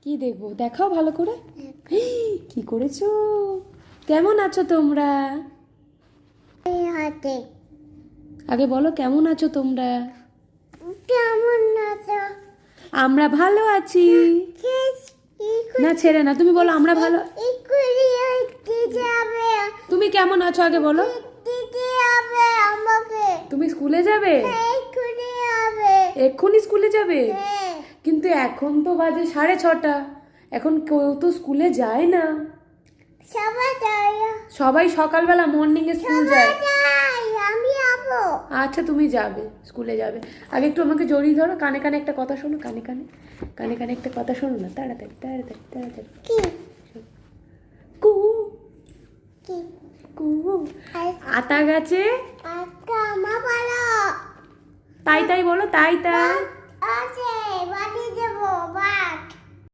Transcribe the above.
কি দেখবো? দেখাও ভালো করে। কি করেছো? কেমন আছো তোমরা? হাতে আগে বলো কেমন আছো তোমরা? কেমন আছো? আমরা ভালো আছি। না ছেড়ে না, তুমি বলো আমরা ভালো। তুমি কেমন আছো আগে বলো। তুমি স্কুলে যাবে? এক্ষুনি স্কুলে যাবে? কিন্তু এখন তো বাজে 6:30। এখন কেউ তো স্কুলে যায় না। সবাই সকালবেলা মর্নিং এ স্কুল যায়। আচ্ছা তুমি যাবে, স্কুলে যাবে। আগে একটু আমাকে জড়িয়ে ধরো, কানে কানে একটা কথা শোনো, কানে কানে কানে কানে একটা কথা শোনো না, তাড়াতাড়ি তাড়াতাড়ি তাড়াতাড়ি। কু কু আতা গাছে তাই তাই বলো, তাই তাই।